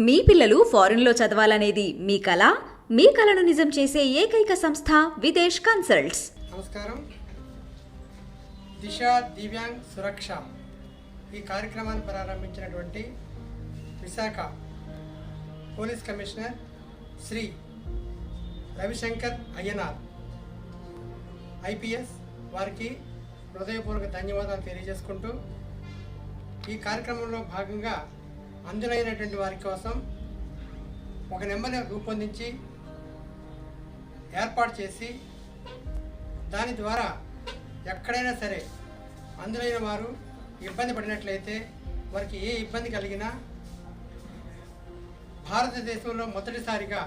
మీ పిల్లలు ఫారెన్లో చదవాలనేది మీ కల. మీ కలను నిజం చేసే ఏకైక సంస్థ విదేశ్ కన్సల్ట్స్. నమస్కారం. దిశ దివ్యాంగ్ సురక్ష ఈ కార్యక్రమాన్ని ప్రారంభించినటువంటి Visakha police commissioner Shri Ravishankar Ayyanar IPS వారికి హృదయపూర్వక ధన్యవాదాలు తెలియజేసుకుంటూ, ఈ కార్యక్రమంలో భాగంగా అందులైనటువంటి వారి కోసం ఒక నెంబర్ని రూపొందించి ఏర్పాటు చేసి, దాని ద్వారా ఎక్కడైనా సరే అందులైన వారు ఇబ్బంది పడినట్లయితే వారికి ఏ ఇబ్బంది కలిగినా భారతదేశంలో మొదటిసారిగా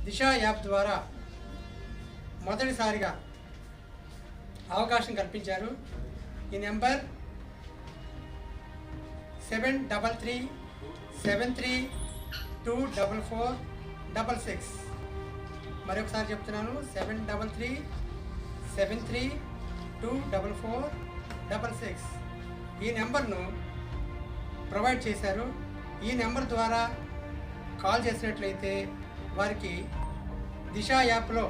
దిశ యాప్ ద్వారా మొదటిసారిగా అవకాశం కల్పించారు. ఈ నెంబర్ 7337324466. మరొకసారి చెప్తున్నాను, 7337324466. ఈ నెంబర్ను ప్రొవైడ్ చేశారు. ఈ నెంబర్ ద్వారా కాల్ చేసినట్లయితే వారికి దిశ యాప్లో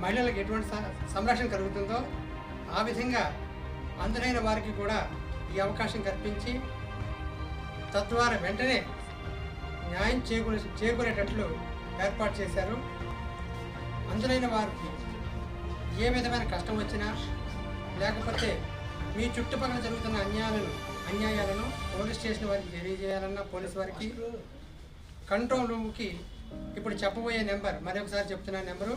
మహిళలకు ఎటువంటి సంరక్షణ కలుగుతుందో ఆ విధంగా అందులైన వారికి కూడా ఈ అవకాశం కల్పించి, తద్వారా వెంటనే న్యాయం చేకూరేటట్లు ఏర్పాటు చేశారు. అందులైన వారికి ఏ విధమైన కష్టం వచ్చినా, లేకపోతే మీ చుట్టుపక్కల జరుగుతున్న అన్యాయాలను పోలీస్ స్టేషన్ వారికి తెలియజేయాలన్న పోలీస్ వారికి కంట్రోల్ రూమ్కి ఇప్పుడు చెప్పబోయే నెంబర్ మరొకసారి చెప్తున్న నెంబరు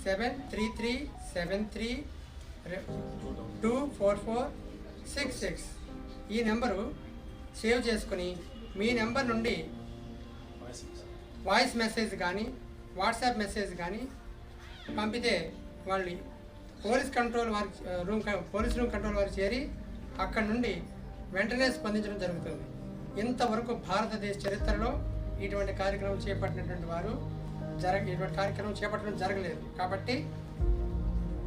7337324466. ఈ నెంబరు సేవ్ చేసుకుని మీ నెంబర్ నుండి వాయిస్ మెసేజ్ కానీ వాట్సాప్ మెసేజ్ కానీ పంపితే వాళ్ళు పోలీస్ రూమ్ కంట్రోల్ వారికి చేరి అక్కడి నుండి వెంటనే స్పందించడం జరుగుతుంది. ఇంతవరకు భారతదేశ చరిత్రలో ఇటువంటి కార్యక్రమం చేపట్టినటువంటి వారు ఇటువంటి కార్యక్రమం చేపట్టడం జరగలేదు. కాబట్టి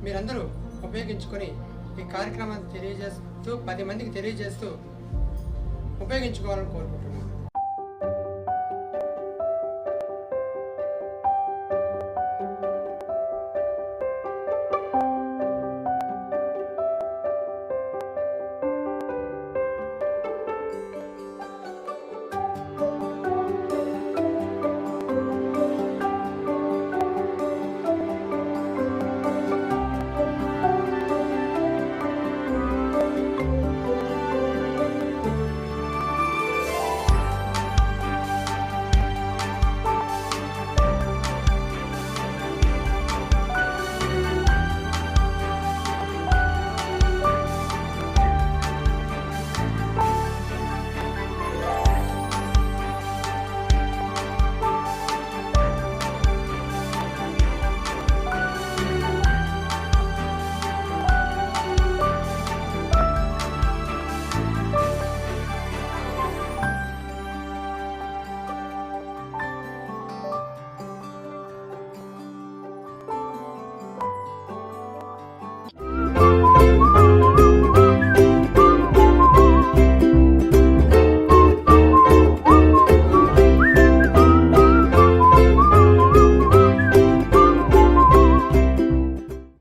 మీరందరూ ఉపయోగించుకొని ఈ కార్యక్రమాన్ని తెలియజేస్తూ 10 మందికి తెలియజేస్తూ ఉపయోగించుకోవాలని కోరుకుంటున్నాను.